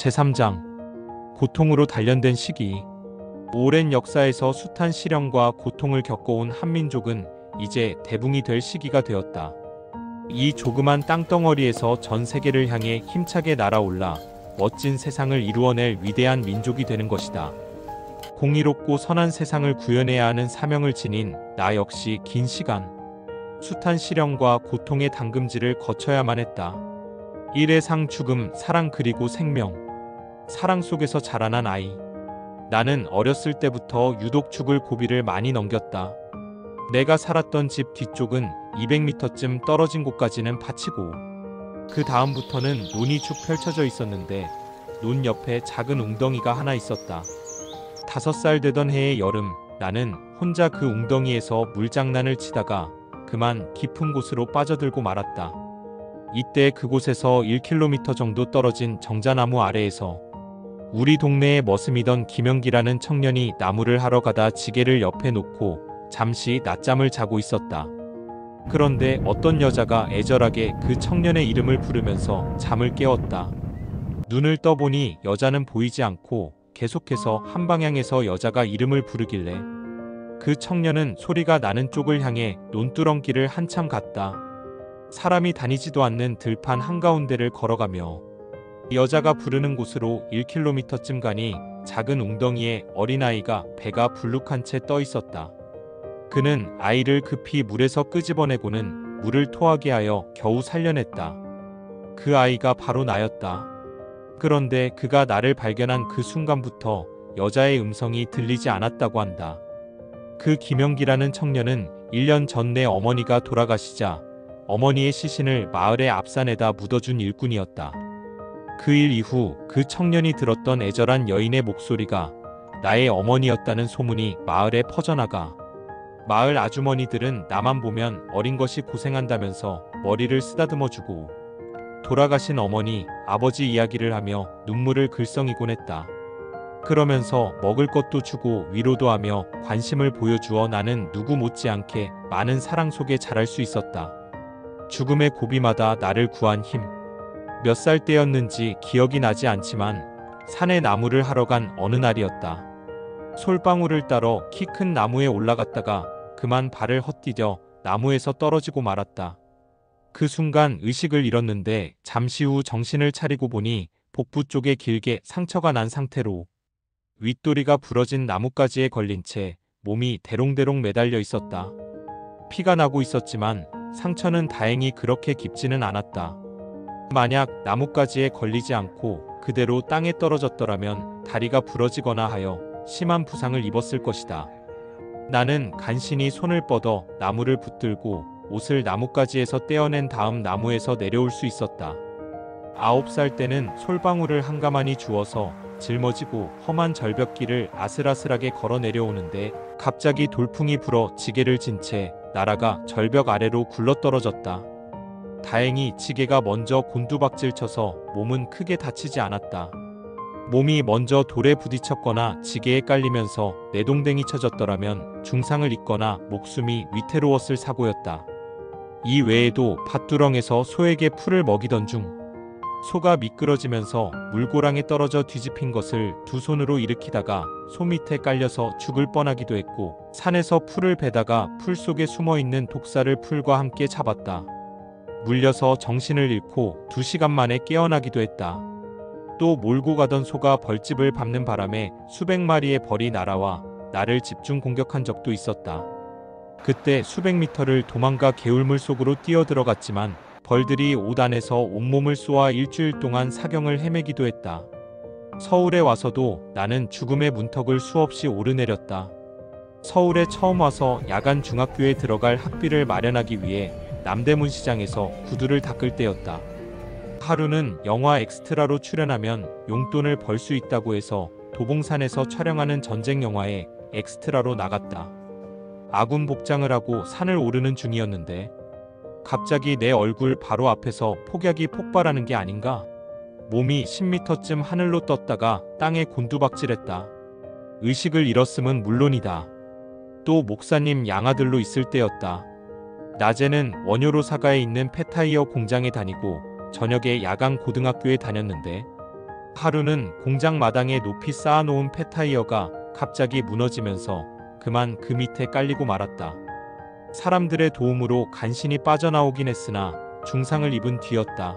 제3장 고통으로 단련된 시기. 오랜 역사에서 숱한 시련과 고통을 겪어온 한민족은 이제 대붕이 될 시기가 되었다. 이 조그만 땅덩어리에서 전 세계를 향해 힘차게 날아올라 멋진 세상을 이루어낼 위대한 민족이 되는 것이다. 공의롭고 선한 세상을 구현해야 하는 사명을 지닌 나 역시 긴 시간 숱한 시련과 고통의 당금질을 거쳐야만 했다. 일의 상, 죽음, 사랑 그리고 생명. 사랑 속에서 자라난 아이. 나는 어렸을 때부터 유독 죽을 고비를 많이 넘겼다. 내가 살았던 집 뒤쪽은 200m쯤 떨어진 곳까지는 밭이고 그 다음부터는 논이 쭉 펼쳐져 있었는데 논 옆에 작은 웅덩이가 하나 있었다. 5살 되던 해의 여름, 나는 혼자 그 웅덩이에서 물장난을 치다가 그만 깊은 곳으로 빠져들고 말았다. 이때 그곳에서 1km 정도 떨어진 정자나무 아래에서 우리 동네에 머슴이던 김영기라는 청년이 나무를 하러 가다 지게를 옆에 놓고 잠시 낮잠을 자고 있었다. 그런데 어떤 여자가 애절하게 그 청년의 이름을 부르면서 잠을 깨웠다. 눈을 떠보니 여자는 보이지 않고 계속해서 한 방향에서 여자가 이름을 부르길래 그 청년은 소리가 나는 쪽을 향해 논두렁길을 한참 갔다. 사람이 다니지도 않는 들판 한가운데를 걸어가며 여자가 부르는 곳으로 1km쯤 가니 작은 웅덩이에 어린아이가 배가 불룩한 채 떠 있었다. 그는 아이를 급히 물에서 끄집어내고는 물을 토하게 하여 겨우 살려냈다. 그 아이가 바로 나였다. 그런데 그가 나를 발견한 그 순간부터 여자의 음성이 들리지 않았다고 한다. 그 김영기라는 청년은 1년 전 내 어머니가 돌아가시자 어머니의 시신을 마을의 앞산에다 묻어준 일꾼이었다. 그 일 이후 그 청년이 들었던 애절한 여인의 목소리가 나의 어머니였다는 소문이 마을에 퍼져나가 마을 아주머니들은 나만 보면 어린 것이 고생한다면서 머리를 쓰다듬어주고 돌아가신 어머니, 아버지 이야기를 하며 눈물을 글썽이곤 했다. 그러면서 먹을 것도 주고 위로도 하며 관심을 보여주어 나는 누구 못지않게 많은 사랑 속에 자랄 수 있었다. 죽음의 고비마다 나를 구한 힘. 몇 살 때였는지 기억이 나지 않지만 산에 나무를 하러 간 어느 날이었다. 솔방울을 따러 키 큰 나무에 올라갔다가 그만 발을 헛디뎌 나무에서 떨어지고 말았다. 그 순간 의식을 잃었는데 잠시 후 정신을 차리고 보니 복부 쪽에 길게 상처가 난 상태로 윗도리가 부러진 나뭇가지에 걸린 채 몸이 대롱대롱 매달려 있었다. 피가 나고 있었지만 상처는 다행히 그렇게 깊지는 않았다. 만약 나뭇가지에 걸리지 않고 그대로 땅에 떨어졌더라면 다리가 부러지거나 하여 심한 부상을 입었을 것이다. 나는 간신히 손을 뻗어 나무를 붙들고 옷을 나뭇가지에서 떼어낸 다음 나무에서 내려올 수 있었다. 9살 때는 솔방울을 한가마니 주워서 짊어지고 험한 절벽길을 아슬아슬하게 걸어 내려오는데 갑자기 돌풍이 불어 지게를 진 채 나라가 절벽 아래로 굴러떨어졌다. 다행히 지게가 먼저 곤두박질 쳐서 몸은 크게 다치지 않았다. 몸이 먼저 돌에 부딪혔거나 지게에 깔리면서 내동댕이 쳐졌더라면 중상을 입거나 목숨이 위태로웠을 사고였다. 이 외에도 밭두렁에서 소에게 풀을 먹이던 중 소가 미끄러지면서 물고랑에 떨어져 뒤집힌 것을 두 손으로 일으키다가 소 밑에 깔려서 죽을 뻔하기도 했고 산에서 풀을 베다가 풀 속에 숨어있는 독사를 풀과 함께 잡았다. 물려서 정신을 잃고 2시간 만에 깨어나기도 했다. 또 몰고 가던 소가 벌집을 밟는 바람에 수백 마리의 벌이 날아와 나를 집중 공격한 적도 있었다. 그때 수백 미터를 도망가 개울물 속으로 뛰어들어갔지만 벌들이 옷 안에서 온몸을 쏘아 일주일 동안 사경을 헤매기도 했다. 서울에 와서도 나는 죽음의 문턱을 수없이 오르내렸다. 서울에 처음 와서 야간 중학교에 들어갈 학비를 마련하기 위해 남대문 시장에서 구두를 닦을 때였다. 하루는 영화 엑스트라로 출연하면 용돈을 벌 수 있다고 해서 도봉산에서 촬영하는 전쟁 영화에 엑스트라로 나갔다. 아군 복장을 하고 산을 오르는 중이었는데 갑자기 내 얼굴 바로 앞에서 폭약이 폭발하는 게 아닌가? 몸이 10m쯤 하늘로 떴다가 땅에 곤두박질했다. 의식을 잃었음은 물론이다. 또 목사님 양아들로 있을 때였다. 낮에는 원효로 사가에 있는 폐타이어 공장에 다니고 저녁에 야간 고등학교에 다녔는데 하루는 공장 마당에 높이 쌓아놓은 폐타이어가 갑자기 무너지면서 그만 그 밑에 깔리고 말았다. 사람들의 도움으로 간신히 빠져나오긴 했으나 중상을 입은 뒤였다.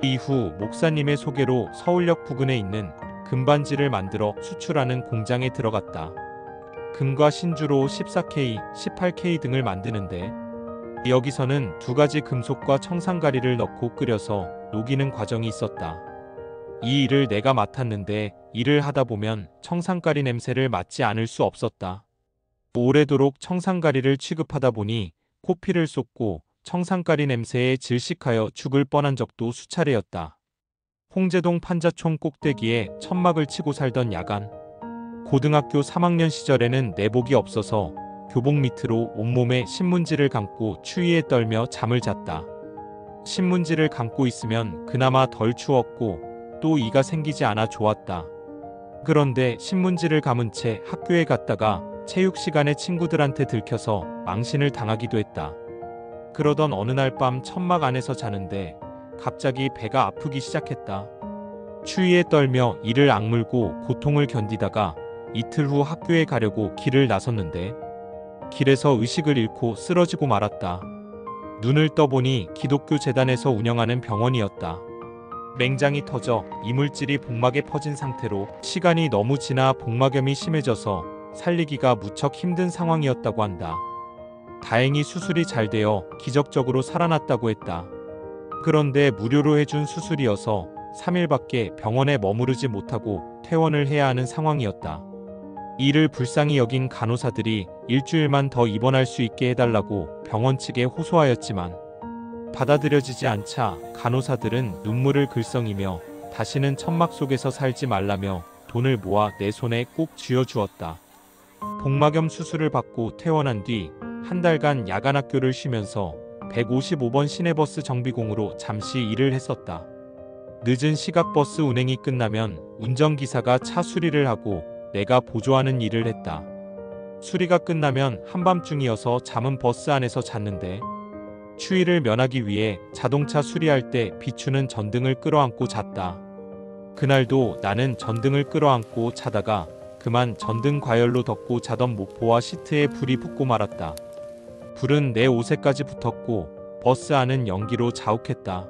이후 목사님의 소개로 서울역 부근에 있는 금반지를 만들어 수출하는 공장에 들어갔다. 금과 신주로 14K, 18K 등을 만드는데 여기서는 두 가지 금속과 청산가리를 넣고 끓여서 녹이는 과정이 있었다. 이 일을 내가 맡았는데 일을 하다 보면 청산가리 냄새를 맡지 않을 수 없었다. 오래도록 청산가리를 취급하다 보니 코피를 쏟고 청산가리 냄새에 질식하여 죽을 뻔한 적도 수차례였다. 홍제동 판자촌 꼭대기에 천막을 치고 살던 야간. 고등학교 3학년 시절에는 내복이 없어서 교복 밑으로 온몸에 신문지를 감고 추위에 떨며 잠을 잤다. 신문지를 감고 있으면 그나마 덜 추웠고 또 이가 생기지 않아 좋았다. 그런데 신문지를 감은 채 학교에 갔다가 체육 시간에 친구들한테 들켜서 망신을 당하기도 했다. 그러던 어느 날 밤 천막 안에서 자는데 갑자기 배가 아프기 시작했다. 추위에 떨며 이를 악물고 고통을 견디다가 이틀 후 학교에 가려고 길을 나섰는데 길에서 의식을 잃고 쓰러지고 말았다. 눈을 떠보니 기독교 재단에서 운영하는 병원이었다. 맹장이 터져 이물질이 복막에 퍼진 상태로 시간이 너무 지나 복막염이 심해져서 살리기가 무척 힘든 상황이었다고 한다. 다행히 수술이 잘 되어 기적적으로 살아났다고 했다. 그런데 무료로 해준 수술이어서 3일밖에 병원에 머무르지 못하고 퇴원을 해야 하는 상황이었다. 이를 불쌍히 여긴 간호사들이 일주일만 더 입원할 수 있게 해달라고 병원 측에 호소하였지만 받아들여지지 않자 간호사들은 눈물을 글썽이며 다시는 천막 속에서 살지 말라며 돈을 모아 내 손에 꼭 쥐어주었다. 복막염 수술을 받고 퇴원한 뒤 한 달간 야간학교를 쉬면서 155번 시내버스 정비공으로 잠시 일을 했었다. 늦은 시각버스 운행이 끝나면 운전기사가 차 수리를 하고 내가 보조하는 일을 했다. 수리가 끝나면 한밤중이어서 잠은 버스 안에서 잤는데 추위를 면하기 위해 자동차 수리할 때 비추는 전등을 끌어안고 잤다. 그날도 나는 전등을 끌어안고 자다가 그만 전등 과열로 덮고 자던 모포와 시트에 불이 붙고 말았다. 불은 내 옷에까지 붙었고 버스 안은 연기로 자욱했다.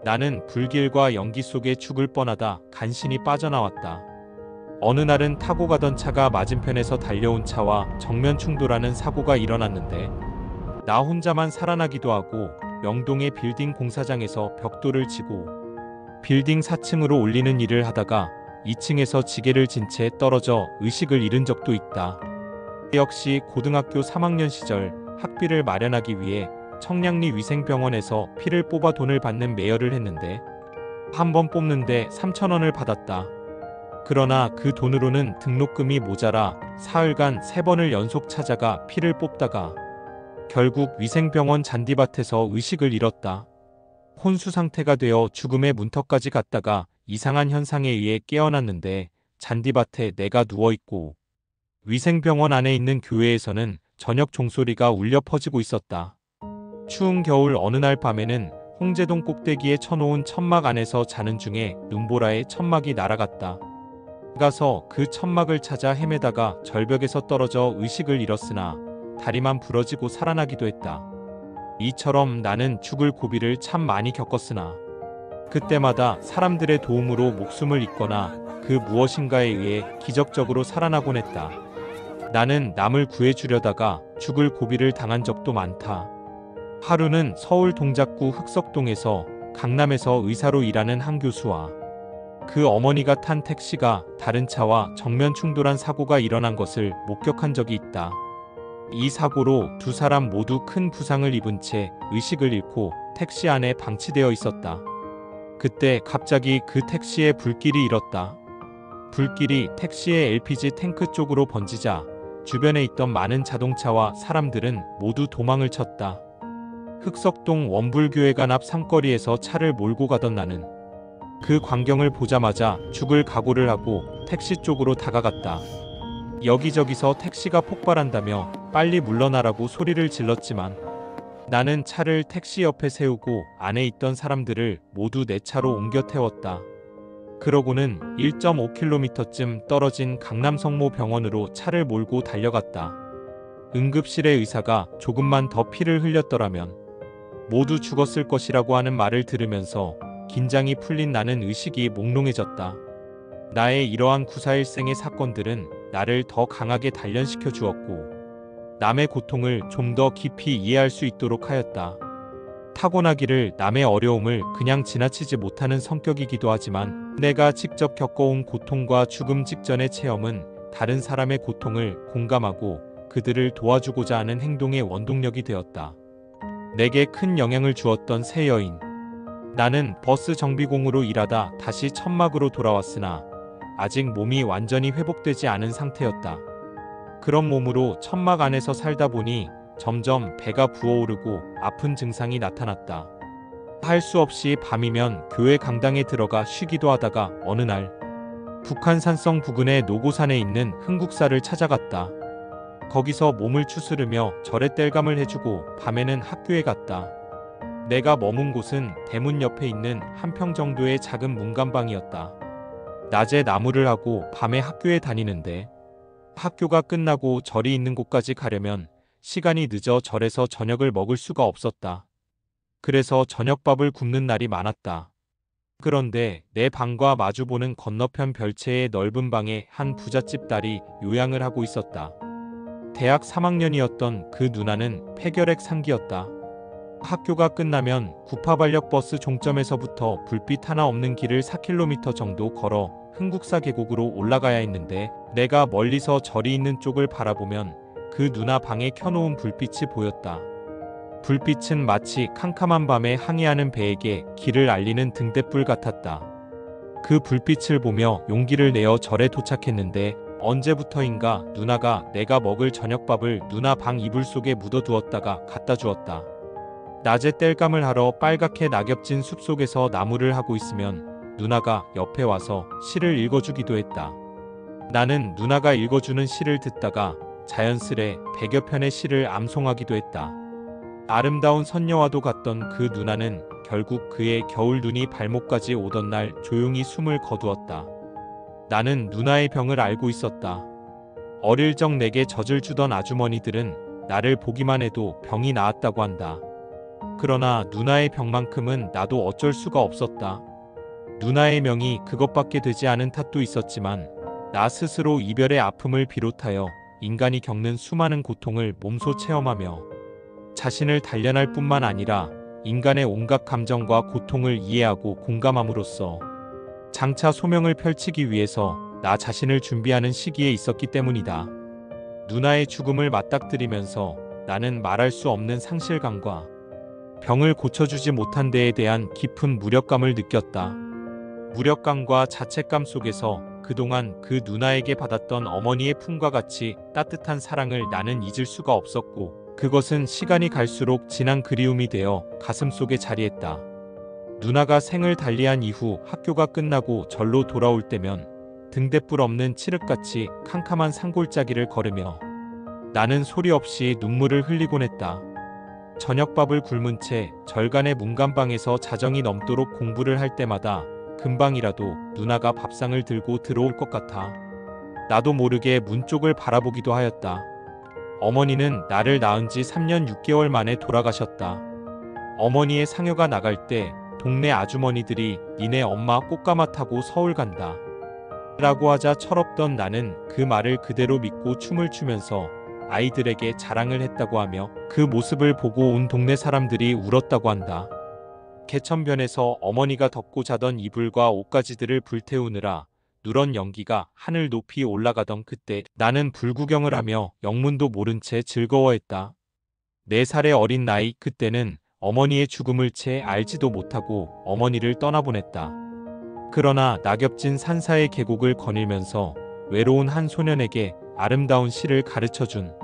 나는 불길과 연기 속에 죽을 뻔하다 간신히 빠져나왔다. 어느 날은 타고 가던 차가 맞은편에서 달려온 차와 정면 충돌하는 사고가 일어났는데 나 혼자만 살아나기도 하고 명동의 빌딩 공사장에서 벽돌을 치고 빌딩 4층으로 올리는 일을 하다가 2층에서 지게를 진 채 떨어져 의식을 잃은 적도 있다. 역시 고등학교 3학년 시절 학비를 마련하기 위해 청량리 위생병원에서 피를 뽑아 돈을 받는 매여를 했는데 한 번 뽑는데 3,000원을 받았다. 그러나 그 돈으로는 등록금이 모자라 사흘간 3번을 연속 찾아가 피를 뽑다가 결국 위생병원 잔디밭에서 의식을 잃었다. 혼수 상태가 되어 죽음의 문턱까지 갔다가 이상한 현상에 의해 깨어났는데 잔디밭에 내가 누워있고 위생병원 안에 있는 교회에서는 저녁 종소리가 울려 퍼지고 있었다. 추운 겨울 어느 날 밤에는 홍제동 꼭대기에 쳐놓은 천막 안에서 자는 중에 눈보라에 천막이 날아갔다. 가서 그 천막을 찾아 헤매다가 절벽에서 떨어져 의식을 잃었으나 다리만 부러지고 살아나기도 했다. 이처럼 나는 죽을 고비를 참 많이 겪었으나 그때마다 사람들의 도움으로 목숨을 잃거나 그 무엇인가에 의해 기적적으로 살아나곤 했다. 나는 남을 구해주려다가 죽을 고비를 당한 적도 많다. 하루는 서울 동작구 흑석동에서 강남에서 의사로 일하는 한 교수와 그 어머니가 탄 택시가 다른 차와 정면 충돌한 사고가 일어난 것을 목격한 적이 있다. 이 사고로 두 사람 모두 큰 부상을 입은 채 의식을 잃고 택시 안에 방치되어 있었다. 그때 갑자기 그 택시에 불길이 일었다. 불길이 택시의 LPG 탱크 쪽으로 번지자 주변에 있던 많은 자동차와 사람들은 모두 도망을 쳤다. 흑석동 원불교회관 앞 상거리에서 차를 몰고 가던 나는 그 광경을 보자마자 죽을 각오를 하고 택시 쪽으로 다가갔다. 여기저기서 택시가 폭발한다며 빨리 물러나라고 소리를 질렀지만 나는 차를 택시 옆에 세우고 안에 있던 사람들을 모두 내 차로 옮겨 태웠다. 그러고는 1.5km쯤 떨어진 강남 성모 병원으로 차를 몰고 달려갔다. 응급실의 의사가 조금만 더 피를 흘렸더라면 모두 죽었을 것이라고 하는 말을 들으면서 긴장이 풀린 나는 의식이 몽롱해졌다. 나의 이러한 구사일생의 사건들은 나를 더 강하게 단련시켜 주었고 남의 고통을 좀 더 깊이 이해할 수 있도록 하였다. 타고나기를 남의 어려움을 그냥 지나치지 못하는 성격이기도 하지만 내가 직접 겪어온 고통과 죽음 직전의 체험은 다른 사람의 고통을 공감하고 그들을 도와주고자 하는 행동의 원동력이 되었다. 내게 큰 영향을 주었던 새 여인. 나는 버스 정비공으로 일하다 다시 천막으로 돌아왔으나 아직 몸이 완전히 회복되지 않은 상태였다. 그런 몸으로 천막 안에서 살다 보니 점점 배가 부어오르고 아픈 증상이 나타났다. 할 수 없이 밤이면 교회 강당에 들어가 쉬기도 하다가 어느 날 북한 산성 부근의 노고산에 있는 흥국사를 찾아갔다. 거기서 몸을 추스르며 절에 땔감을 해주고 밤에는 학교에 갔다. 내가 머문 곳은 대문 옆에 있는 한 평 정도의 작은 문간방이었다. 낮에 나무를 하고 밤에 학교에 다니는데 학교가 끝나고 절이 있는 곳까지 가려면 시간이 늦어 절에서 저녁을 먹을 수가 없었다. 그래서 저녁밥을 굶는 날이 많았다. 그런데 내 방과 마주보는 건너편 별채의 넓은 방에 한 부잣집 딸이 요양을 하고 있었다. 대학 3학년이었던 그 누나는 폐결핵 상기였다. 학교가 끝나면 구파발력버스 종점에서부터 불빛 하나 없는 길을 4km 정도 걸어 흥국사 계곡으로 올라가야 했는데 내가 멀리서 절이 있는 쪽을 바라보면 그 누나 방에 켜놓은 불빛이 보였다. 불빛은 마치 캄캄한 밤에 항해하는 배에게 길을 알리는 등대불 같았다. 그 불빛을 보며 용기를 내어 절에 도착했는데 언제부터인가 누나가 내가 먹을 저녁밥을 누나 방 이불 속에 묻어두었다가 갖다 주었다. 낮에 땔감을 하러 빨갛게 낙엽진 숲속에서 나무를 하고 있으면 누나가 옆에 와서 시를 읽어주기도 했다. 나는 누나가 읽어주는 시를 듣다가 자연스레 100여 편의 시를 암송하기도 했다. 아름다운 선녀와도 같던 그 누나는 결국 그의 겨울 눈이 발목까지 오던 날 조용히 숨을 거두었다. 나는 누나의 병을 알고 있었다. 어릴 적 내게 젖을 주던 아주머니들은 나를 보기만 해도 병이 나았다고 한다. 그러나 누나의 병만큼은 나도 어쩔 수가 없었다. 누나의 명이 그것밖에 되지 않은 탓도 있었지만 나 스스로 이별의 아픔을 비롯하여 인간이 겪는 수많은 고통을 몸소 체험하며 자신을 단련할 뿐만 아니라 인간의 온갖 감정과 고통을 이해하고 공감함으로써 장차 소명을 펼치기 위해서 나 자신을 준비하는 시기에 있었기 때문이다. 누나의 죽음을 맞닥뜨리면서 나는 말할 수 없는 상실감과 병을 고쳐주지 못한 데에 대한 깊은 무력감을 느꼈다. 무력감과 자책감 속에서 그동안 그 누나에게 받았던 어머니의 품과 같이 따뜻한 사랑을 나는 잊을 수가 없었고 그것은 시간이 갈수록 진한 그리움이 되어 가슴속에 자리했다. 누나가 생을 달리한 이후 학교가 끝나고 절로 돌아올 때면 등대불 없는 칠흑같이 캄캄한 산골짜기를 걸으며 나는 소리 없이 눈물을 흘리곤 했다. 저녁밥을 굶은 채 절간의 문간방에서 자정이 넘도록 공부를 할 때마다 금방이라도 누나가 밥상을 들고 들어올 것 같아 나도 모르게 문 쪽을 바라보기도 하였다. 어머니는 나를 낳은 지 3년 6개월 만에 돌아가셨다. 어머니의 상여가 나갈 때 동네 아주머니들이 니네 엄마 꽃가마 타고 서울 간다 라고 하자 철없던 나는 그 말을 그대로 믿고 춤을 추면서 아이들에게 자랑을 했다고 하며 그 모습을 보고 온 동네 사람들이 울었다고 한다. 개천변에서 어머니가 덮고 자던 이불과 옷가지들을 불태우느라 누런 연기가 하늘 높이 올라가던 그때 나는 불구경을 하며 영문도 모른 채 즐거워했다. 4살의 어린 나이 그때는 어머니의 죽음을 채 알지도 못하고 어머니를 떠나보냈다. 그러나 낙엽진 산사의 계곡을 거닐면서 외로운 한 소년에게 아름다운 시를 가르쳐준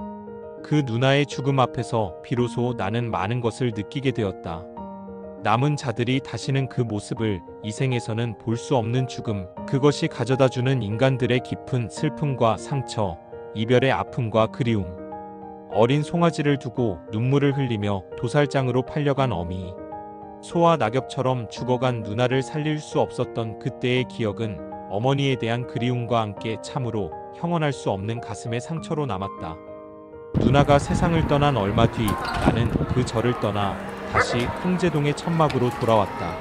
그 누나의 죽음 앞에서 비로소 나는 많은 것을 느끼게 되었다. 남은 자들이 다시는 그 모습을 이 생에서는 볼 수 없는 죽음, 그것이 가져다주는 인간들의 깊은 슬픔과 상처, 이별의 아픔과 그리움. 어린 송아지를 두고 눈물을 흘리며 도살장으로 팔려간 어미. 소와 낙엽처럼 죽어간 누나를 살릴 수 없었던 그때의 기억은 어머니에 대한 그리움과 함께 참으로 형언할 수 없는 가슴의 상처로 남았다. 누나가 세상을 떠난 얼마 뒤 나는 그 절을 떠나 다시 홍제동의 천막으로 돌아왔다.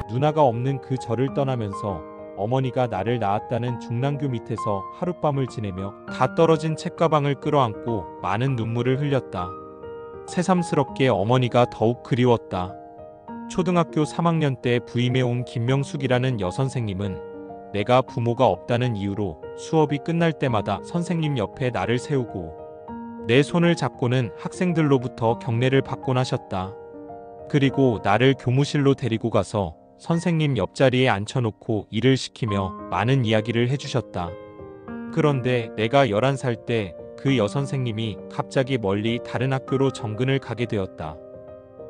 누나가 없는 그 절을 떠나면서 어머니가 나를 낳았다는 중랑교 밑에서 하룻밤을 지내며 다 떨어진 책가방을 끌어안고 많은 눈물을 흘렸다. 새삼스럽게 어머니가 더욱 그리웠다. 초등학교 3학년 때 부임해 온 김명숙이라는 여선생님은 내가 부모가 없다는 이유로 수업이 끝날 때마다 선생님 옆에 나를 세우고 내 손을 잡고는 학생들로부터 경례를 받곤 하셨다. 그리고 나를 교무실로 데리고 가서 선생님 옆자리에 앉혀놓고 일을 시키며 많은 이야기를 해주셨다. 그런데 내가 11살 때 그 여선생님이 갑자기 멀리 다른 학교로 정근을 가게 되었다.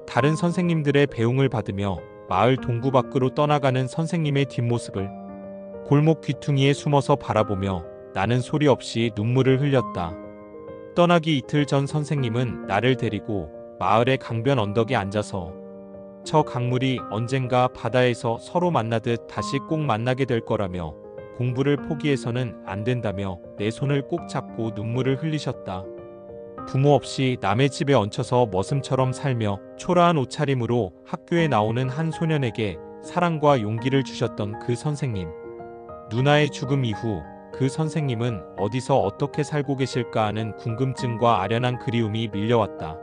다른 선생님들의 배웅을 받으며 마을 동구 밖으로 떠나가는 선생님의 뒷모습을 골목 귀퉁이에 숨어서 바라보며 나는 소리 없이 눈물을 흘렸다. 떠나기 이틀 전 선생님은 나를 데리고 마을의 강변 언덕에 앉아서 저 강물이 언젠가 바다에서 서로 만나듯 다시 꼭 만나게 될 거라며 공부를 포기해서는 안 된다며 내 손을 꼭 잡고 눈물을 흘리셨다. 부모 없이 남의 집에 얹혀서 머슴처럼 살며 초라한 옷차림으로 학교에 나오는 한 소년에게 사랑과 용기를 주셨던 그 선생님. 누나의 죽음 이후 그 선생님은 어디서 어떻게 살고 계실까 하는 궁금증과 아련한 그리움이 밀려왔다.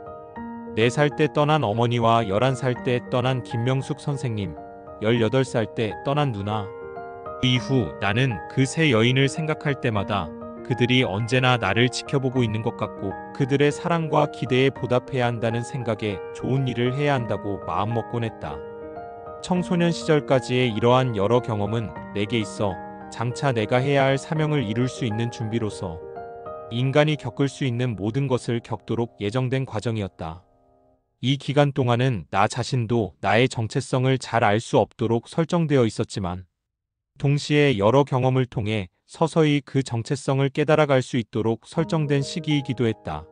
4살 때 떠난 어머니와 11살 때 떠난 김명숙 선생님, 18살 때 떠난 누나. 그 이후 나는 그 세 여인을 생각할 때마다 그들이 언제나 나를 지켜보고 있는 것 같고 그들의 사랑과 기대에 보답해야 한다는 생각에 좋은 일을 해야 한다고 마음먹곤 했다. 청소년 시절까지의 이러한 여러 경험은 내게 있어 장차 내가 해야 할 사명을 이룰 수 있는 준비로서 인간이 겪을 수 있는 모든 것을 겪도록 예정된 과정이었다. 이 기간 동안은 나 자신도 나의 정체성을 잘 알 수 없도록 설정되어 있었지만 동시에 여러 경험을 통해 서서히 그 정체성을 깨달아갈 수 있도록 설정된 시기이기도 했다.